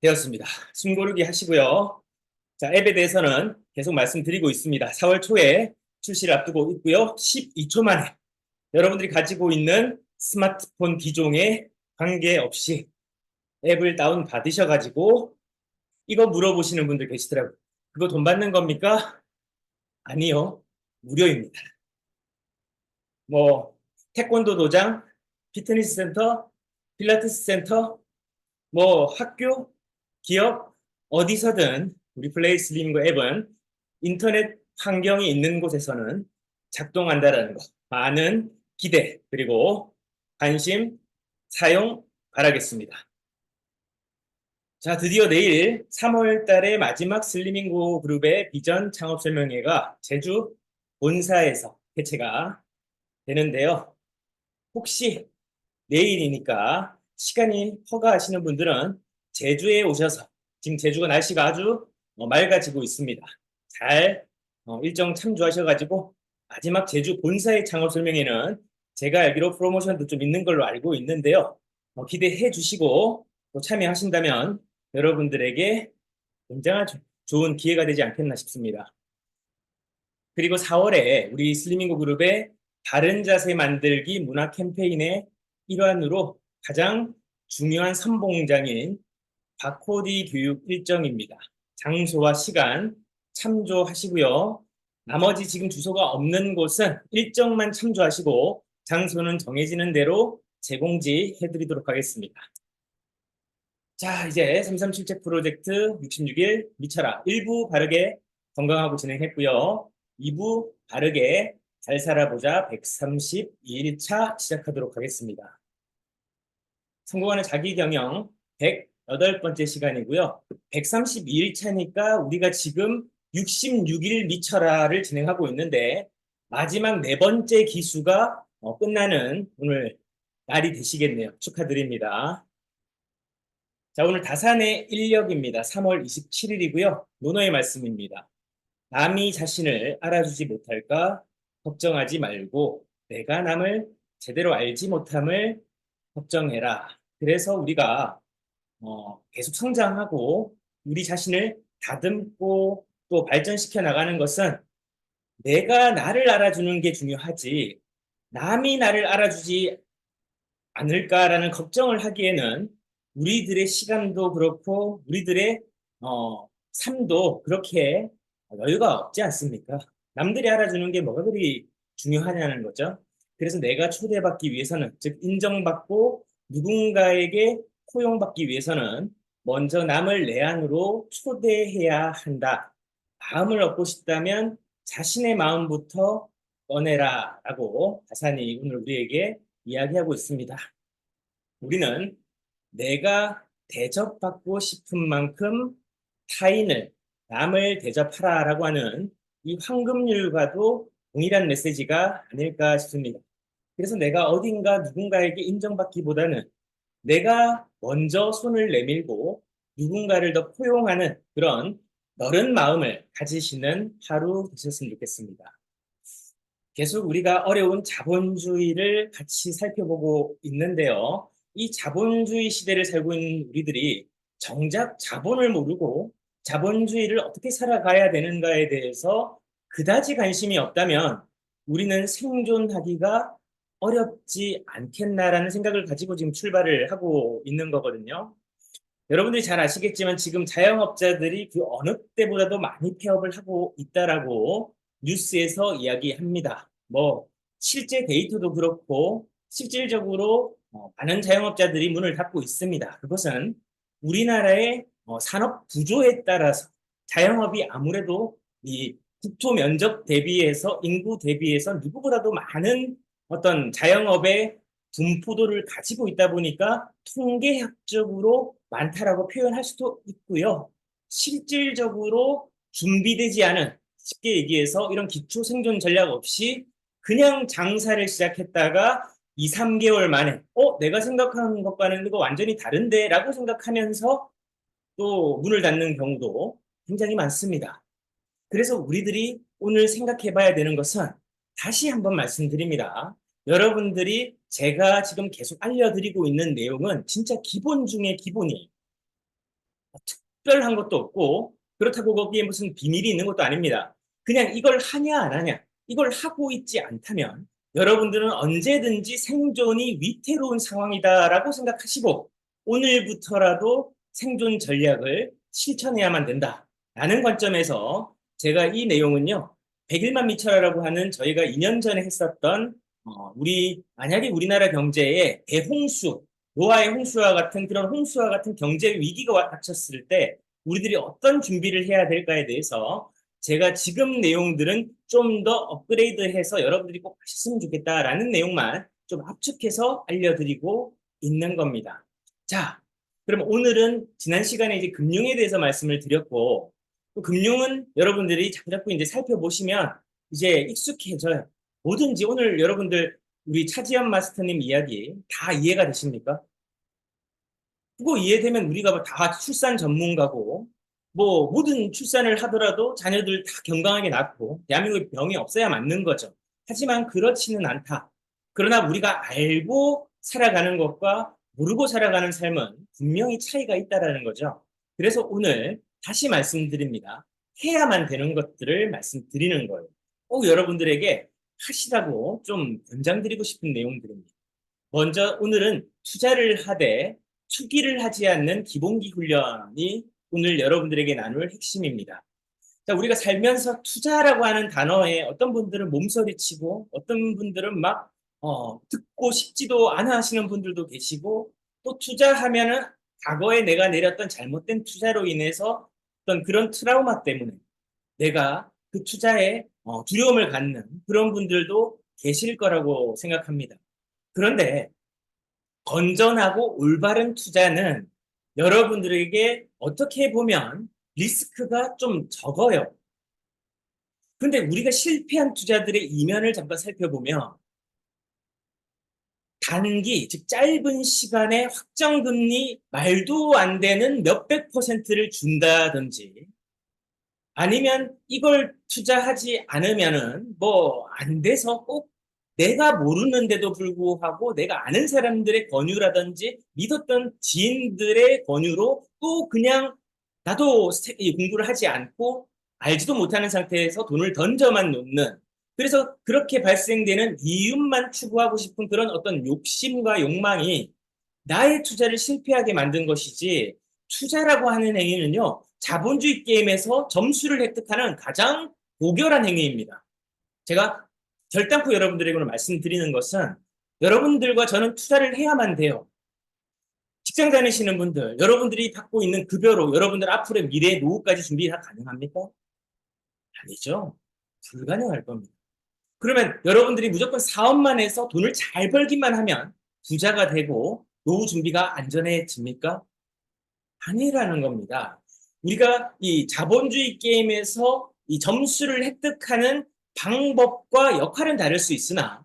되었습니다. 숨 고르기 하시고요. 자, 앱에 대해서는 계속 말씀드리고 있습니다. 4월 초에 출시를 앞두고 있고요. 12초 만에 여러분들이 가지고 있는 스마트폰 기종에 관계없이 앱을 다운 받으셔가지고 이거 물어보시는 분들 계시더라고요. 그거 돈 받는 겁니까? 아니요. 무료입니다. 뭐 태권도 도장, 피트니스 센터, 필라테스 센터, 뭐 학교, 기업 어디서든 우리 플레이 슬리밍고 앱은 인터넷 환경이 있는 곳에서는 작동한다는 거 많은 기대 그리고 관심 사용 바라겠습니다. 자, 드디어 내일 3월 달의 마지막 슬리밍고 그룹의 비전 창업 설명회가 제주 본사에서 개최가 되는데요. 혹시 내일이니까 시간이 허가하시는 분들은 제주에 오셔서, 지금 제주가 날씨가 아주 맑아지고 있습니다. 잘 일정 참조하셔가지고 마지막 제주 본사의 창업 설명회는 제가 알기로 프로모션도 좀 있는 걸로 알고 있는데요. 기대해 주시고 또 참여하신다면 여러분들에게 굉장히 좋은 기회가 되지 않겠나 싶습니다. 그리고 4월에 우리 슬리밍고 그룹의 바른 자세 만들기 문화 캠페인의 일환으로 가장 중요한 선봉장인 바코디 교육 일정입니다. 장소와 시간 참조하시고요. 나머지 지금 주소가 없는 곳은 일정만 참조하시고 장소는 정해지는 대로 재공지 해드리도록 하겠습니다. 자, 이제 337책 프로젝트 66일 미쳐라 1부 바르게 건강하고 진행했고요. 2부 바르게 잘 살아보자 132일차 시작하도록 하겠습니다. 성공하는 자기경영 108번째 시간이고요. 132일차니까 우리가 지금 66일 미쳐라를 진행하고 있는데 마지막 4번째 기수가 끝나는 오늘 날이 되시겠네요. 축하드립니다. 자, 오늘 다산의 인력입니다. 3월 27일이고요. 논어의 말씀입니다. 남이 자신을 알아주지 못할까 걱정하지 말고 내가 남을 제대로 알지 못함을 걱정해라. 그래서 우리가 계속 성장하고 우리 자신을 다듬고 또 발전시켜 나가는 것은 내가 나를 알아주는 게 중요하지 남이 나를 알아주지 않을까라는 걱정을 하기에는 우리들의 시간도 그렇고 우리들의 삶도 그렇게 여유가 없지 않습니까? 남들이 알아주는 게 뭐가 그리 중요하냐는 거죠. 그래서 내가 초대받기 위해서는, 즉 인정받고 누군가에게 포용받기 위해서는 먼저 남을 내 안으로 초대해야 한다. 마음을 얻고 싶다면 자신의 마음부터 꺼내라 라고 다산이 오늘 우리에게 이야기하고 있습니다. 우리는 내가 대접받고 싶은 만큼 타인을, 남을 대접하라 라고 하는 이 황금률과도 동일한 메시지가 아닐까 싶습니다. 그래서 내가 어딘가 누군가에게 인정받기보다는 내가 먼저 손을 내밀고 누군가를 더 포용하는 그런 너른 마음을 가지시는 하루 되셨으면 좋겠습니다. 계속 우리가 어려운 자본주의를 같이 살펴보고 있는데요. 이 자본주의 시대를 살고 있는 우리들이 정작 자본을 모르고 자본주의를 어떻게 살아가야 되는가에 대해서 그다지 관심이 없다면 우리는 생존하기가 어렵지 않겠나라는 생각을 가지고 지금 출발을 하고 있는 거거든요. 여러분들이 잘 아시겠지만 지금 자영업자들이 그 어느 때보다도 많이 폐업을 하고 있다라고 뉴스에서 이야기합니다. 뭐 실제 데이터도 그렇고 실질적으로 많은 자영업자들이 문을 닫고 있습니다. 그것은 우리나라의 산업 구조에 따라서 자영업이 아무래도 이 국토 면적 대비해서 인구 대비해서 누구보다도 많은 어떤 자영업의 분포도를 가지고 있다 보니까 통계학적으로 많다라고 표현할 수도 있고요. 실질적으로 준비되지 않은, 쉽게 얘기해서 이런 기초 생존 전략 없이 그냥 장사를 시작했다가 2, 3개월 만에 내가 생각하는 것과는 이거 완전히 다른데 라고 생각하면서 또 문을 닫는 경우도 굉장히 많습니다. 그래서 우리들이 오늘 생각해 봐야 되는 것은 다시 한번 말씀드립니다. 여러분들이 제가 지금 계속 알려드리고 있는 내용은 진짜 기본 중에 기본이에요. 특별한 것도 없고 그렇다고 거기에 무슨 비밀이 있는 것도 아닙니다. 그냥 이걸 하냐 안 하냐, 이걸 하고 있지 않다면 여러분들은 언제든지 생존이 위태로운 상황이다라고 생각하시고 오늘부터라도 생존 전략을 실천해야만 된다라는 관점에서 제가 이 내용은요, 100일만 미쳐라라고 하는 저희가 2년 전에 했었던 만약에 우리나라 경제에 대홍수, 노아의 홍수와 같은 그런 홍수와 같은 경제 위기가 닥쳤을 때 우리들이 어떤 준비를 해야 될까에 대해서 제가 지금 내용들은 좀 더 업그레이드해서 여러분들이 꼭 하셨으면 좋겠다라는 내용만 좀 압축해서 알려드리고 있는 겁니다. 자, 그럼 오늘은 지난 시간에 이제 금융에 대해서 말씀을 드렸고, 또 금융은 여러분들이 자꾸자꾸 이제 살펴보시면 이제 익숙해져요. 뭐든지 오늘 여러분들 우리 차지연 마스터님 이야기 다 이해가 되십니까? 그거 이해되면 우리가 다 출산 전문가고, 뭐 모든 출산을 하더라도 자녀들 다 건강하게 낳고 대한민국에 병이 없어야 맞는 거죠. 하지만 그렇지는 않다. 그러나 우리가 알고 살아가는 것과 모르고 살아가는 삶은 분명히 차이가 있다라는 거죠. 그래서 오늘 다시 말씀드립니다. 해야만 되는 것들을 말씀드리는 거예요. 꼭 여러분들에게 하시라고 좀 권장드리고 싶은 내용들입니다. 먼저 오늘은 투자를 하되 투기를 하지 않는 기본기 훈련이 오늘 여러분들에게 나눌 핵심입니다. 자, 우리가 살면서 투자라고 하는 단어에 어떤 분들은 몸서리치고 어떤 분들은 막 듣고 싶지도 않아 하시는 분들도 계시고, 또 투자하면은 과거에 내가 내렸던 잘못된 투자로 인해서 어떤 그런 트라우마 때문에 내가 그 투자에 두려움을 갖는 그런 분들도 계실 거라고 생각합니다. 그런데 건전하고 올바른 투자는 여러분들에게 어떻게 보면 리스크가 좀 적어요. 근데 우리가 실패한 투자들의 이면을 잠깐 살펴보면 단기, 즉 짧은 시간에 확정금리 말도 안 되는 몇백 퍼센트를 준다든지, 아니면 이걸 투자하지 않으면은 뭐 안 돼서 꼭 내가 모르는데도 불구하고 내가 아는 사람들의 권유라든지 믿었던 지인들의 권유로 또 그냥 나도 공부를 하지 않고 알지도 못하는 상태에서 돈을 던져만 놓는, 그래서 그렇게 발생되는 이윤만 추구하고 싶은 그런 어떤 욕심과 욕망이 나의 투자를 실패하게 만든 것이지, 투자라고 하는 행위는요, 자본주의 게임에서 점수를 획득하는 가장 고결한 행위입니다. 제가 결단코 여러분들에게 말씀드리는 것은, 여러분들과 저는 투자를 해야만 돼요. 직장 다니시는 분들, 여러분들이 받고 있는 급여로 여러분들 앞으로의 미래의 노후까지 준비가 가능합니까? 아니죠. 불가능할 겁니다. 그러면 여러분들이 무조건 사업만 해서 돈을 잘 벌기만 하면 부자가 되고 노후 준비가 안전해집니까? 아니라는 겁니다. 우리가 이 자본주의 게임에서 이 점수를 획득하는 방법과 역할은 다를 수 있으나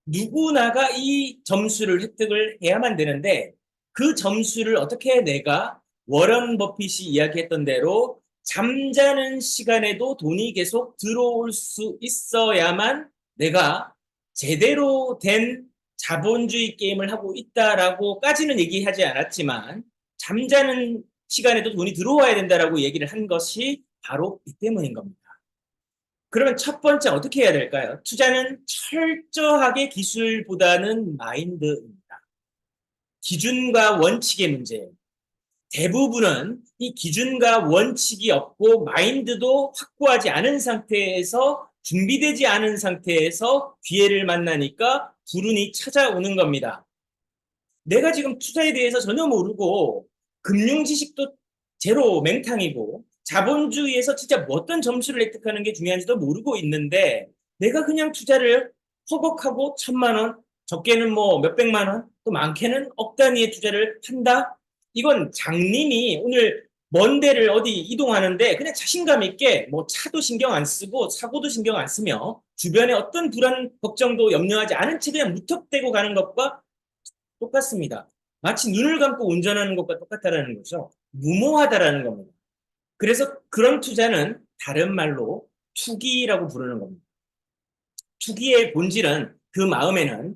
누구나가 이 점수를 획득을 해야만 되는데, 그 점수를 어떻게 내가 워런 버핏이 이야기했던 대로 잠자는 시간에도 돈이 계속 들어올 수 있어야만 내가 제대로 된 자본주의 게임을 하고 있다라고까지는 얘기하지 않았지만, 잠자는 시간에도 돈이 들어와야 된다라고 얘기를 한 것이 바로 이 때문인 겁니다. 그러면 첫 번째 어떻게 해야 될까요? 투자는 철저하게 기술보다는 마인드입니다. 기준과 원칙의 문제예요. 대부분은 이 기준과 원칙이 없고 마인드도 확고하지 않은 상태에서, 준비되지 않은 상태에서 기회를 만나니까 불운이 찾아오는 겁니다. 내가 지금 투자에 대해서 전혀 모르고 금융 지식도 제로 맹탕이고 자본주의에서 진짜 어떤 점수를 획득하는 게 중요한지도 모르고 있는데, 내가 그냥 투자를 허걱하고 1,000만 원, 적게는 뭐 몇백만 원, 또 많게는 억 단위의 투자를 한다? 이건 장님이 오늘 먼 데를 어디 이동하는데 그냥 자신감 있게 뭐 차도 신경 안 쓰고 사고도 신경 안 쓰며 주변에 어떤 불안 걱정도 염려하지 않은 채 그냥 무턱대고 가는 것과 똑같습니다. 마치 눈을 감고 운전하는 것과 똑같다라는 거죠. 무모하다라는 겁니다. 그래서 그런 투자는 다른 말로 투기라고 부르는 겁니다. 투기의 본질은, 그 마음에는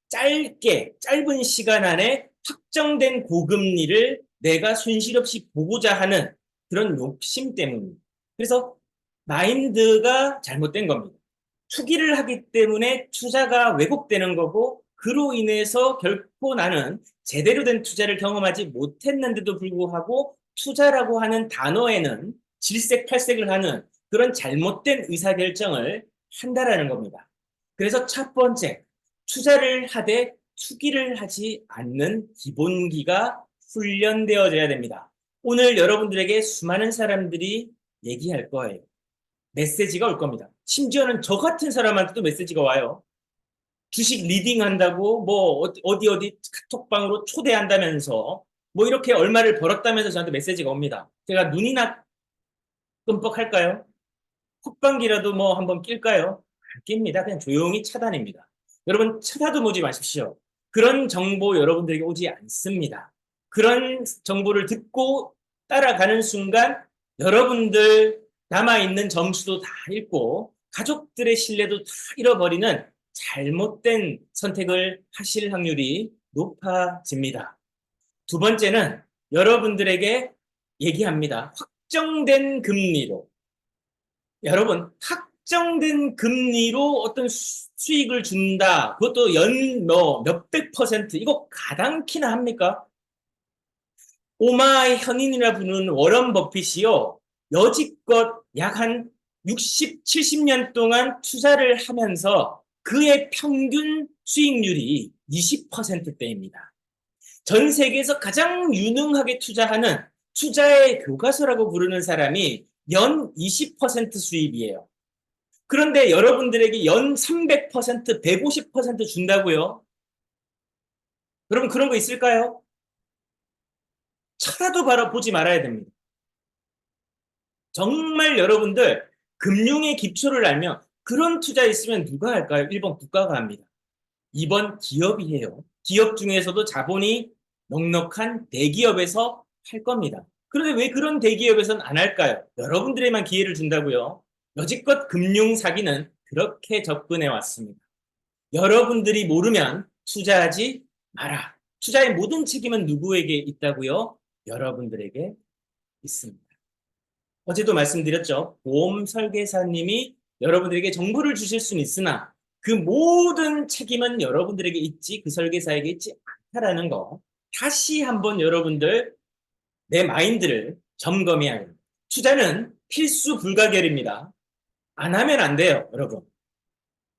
짧은 시간 안에 확정된 고금리를 내가 손실 없이 보고자 하는 그런 욕심 때문입니다. 그래서 마인드가 잘못된 겁니다. 투기를 하기 때문에 투자가 왜곡되는 거고, 그로 인해서 결코 나는 제대로 된 투자를 경험하지 못했는데도 불구하고 투자라고 하는 단어에는 질색팔색을 하는 그런 잘못된 의사결정을 한다라는 겁니다. 그래서 첫 번째, 투자를 하되 투기를 하지 않는 기본기가 훈련되어져야 됩니다. 오늘 여러분들에게 수많은 사람들이 얘기할 거예요. 메시지가 올 겁니다. 심지어는 저 같은 사람한테도 메시지가 와요. 주식 리딩 한다고 뭐 어디 카톡방으로 초대한다면서 뭐 이렇게 얼마를 벌었다면서 저한테 메시지가 옵니다. 제가 눈이나 끔뻑할까요? 콧방귀라도 뭐 한번 낄까요? 안 낍니다. 그냥 조용히 차단입니다. 여러분 쳐다도 보지 마십시오. 그런 정보 여러분들에게 오지 않습니다. 그런 정보를 듣고 따라가는 순간 여러분들 남아있는 점수도 다 잃고 가족들의 신뢰도 다 잃어버리는 잘못된 선택을 하실 확률이 높아집니다. 두 번째는 여러분들에게 얘기합니다. 확정된 금리로. 여러분, 확정된 금리로 어떤 수익을 준다. 그것도 몇백 퍼센트. 이거 가당키나 합니까? 오마의 현인이라 부르는 워런 버핏이요. 여지껏 약 한 60, 70년 동안 투자를 하면서 그의 평균 수익률이 20%대입니다. 전 세계에서 가장 유능하게 투자하는 투자의 교과서라고 부르는 사람이 연 20% 수입이에요. 그런데 여러분들에게 연 300%, 150% 준다고요? 여러분 그런 거 있을까요? 쳐다도 보지 말아야 됩니다. 정말 여러분들 금융의 기초를 알면 그런 투자 있으면 누가 할까요? 1번 국가가 합니다. 2번 기업이 해요. 기업 중에서도 자본이 넉넉한 대기업에서 할 겁니다. 그런데 왜 그런 대기업에서는 안 할까요? 여러분들에만 기회를 준다고요. 여지껏 금융 사기는 그렇게 접근해 왔습니다. 여러분들이 모르면 투자하지 마라. 투자의 모든 책임은 누구에게 있다고요? 여러분들에게 있습니다. 어제도 말씀드렸죠. 보험 설계사님이 여러분들에게 정보를 주실 수는 있으나 그 모든 책임은 여러분들에게 있지 그 설계사에게 있지 않다라는 거. 다시 한번 여러분들 내 마인드를 점검해야 합니다. 투자는 필수 불가결입니다. 안 하면 안 돼요, 여러분.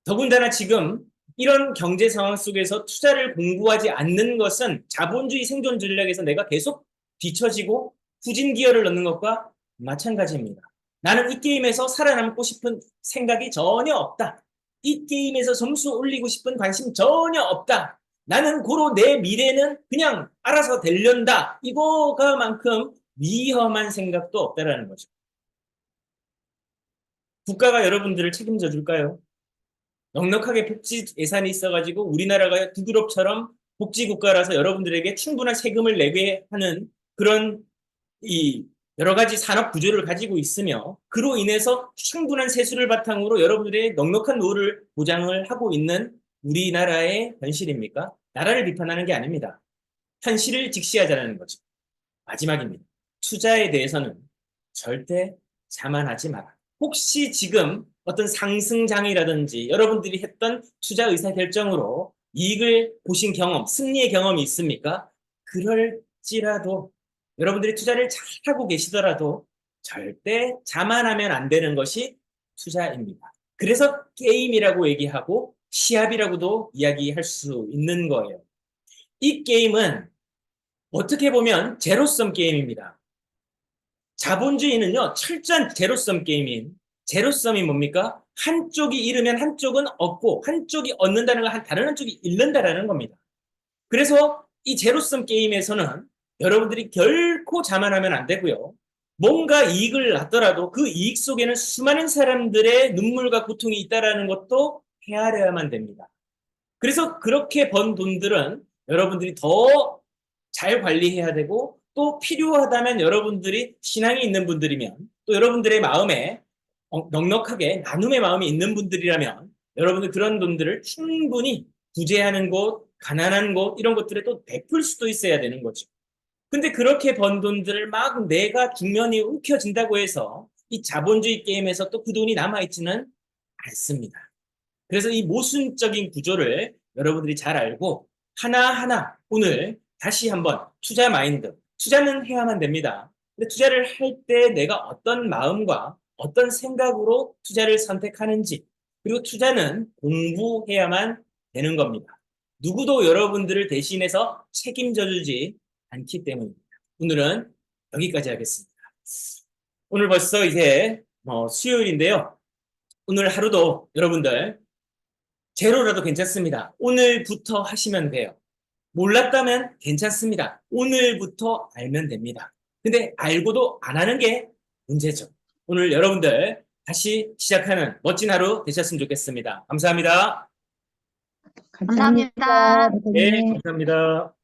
더군다나 지금 이런 경제 상황 속에서 투자를 공부하지 않는 것은 자본주의 생존 전략에서 내가 계속 뒤처지고 후진 기어를 넣는 것과 마찬가지입니다. 나는 이 게임에서 살아남고 싶은 생각이 전혀 없다. 이 게임에서 점수 올리고 싶은 관심 전혀 없다. 나는 고로 내 미래는 그냥 알아서 되련다. 이거가만큼 위험한 생각도 없다라는 거죠. 국가가 여러분들을 책임져 줄까요? 넉넉하게 복지 예산이 있어가지고 우리나라가 북유럽처럼 복지국가라서 여러분들에게 충분한 세금을 내게 하는 그런 이 여러 가지 산업 구조를 가지고 있으며 그로 인해서 충분한 세수를 바탕으로 여러분들의 넉넉한 노후를 보장을 하고 있는 우리나라의 현실입니까? 나라를 비판하는 게 아닙니다. 현실을 직시하자는 거죠. 마지막입니다. 투자에 대해서는 절대 자만하지 마라. 혹시 지금 어떤 상승장이라든지 여러분들이 했던 투자 의사결정으로 이익을 보신 경험, 승리의 경험이 있습니까? 그럴지라도 여러분들이 투자를 잘하고 계시더라도 절대 자만하면 안 되는 것이 투자입니다. 그래서 게임이라고 얘기하고 시합이라고도 이야기할 수 있는 거예요. 이 게임은 어떻게 보면 제로섬 게임입니다. 자본주의는요, 철저한 제로섬 게임인 제로섬이 뭡니까? 한쪽이 잃으면 한쪽은 얻고 한쪽이 얻는다는 건 다른 한쪽이 잃는다라는 겁니다. 그래서 이 제로섬 게임에서는 여러분들이 결코 자만하면 안 되고요. 뭔가 이익을 낳더라도 그 이익 속에는 수많은 사람들의 눈물과 고통이 있다는 것도 헤아려야만 됩니다. 그래서 그렇게 번 돈들은 여러분들이 더 잘 관리해야 되고 또 필요하다면 여러분들이 신앙이 있는 분들이면 또 여러분들의 마음에 넉넉하게 나눔의 마음이 있는 분들이라면 여러분들 그런 돈들을 충분히 구제하는 곳, 가난한 곳 이런 것들에 또 베풀 수도 있어야 되는 거죠. 근데 그렇게 번 돈들을 막 내가 중면이 움켜진다고 해서 이 자본주의 게임에서 또 그 돈이 남아있지는 않습니다. 그래서 이 모순적인 구조를 여러분들이 잘 알고 하나하나 오늘 다시 한번 투자 마인드, 투자는 해야만 됩니다. 근데 투자를 할 때 내가 어떤 마음과 어떤 생각으로 투자를 선택하는지 그리고 투자는 공부해야만 되는 겁니다. 누구도 여러분들을 대신해서 책임져 주지 않기 때문입니다. 오늘은 여기까지 하겠습니다. 오늘 벌써 이제 수요일인데요. 오늘 하루도 여러분들 제로라도 괜찮습니다. 오늘부터 하시면 돼요. 몰랐다면 괜찮습니다. 오늘부터 알면 됩니다. 근데 알고도 안 하는 게 문제죠. 오늘 여러분들 다시 시작하는 멋진 하루 되셨으면 좋겠습니다. 감사합니다. 감사합니다. 네, 대표님. 감사합니다.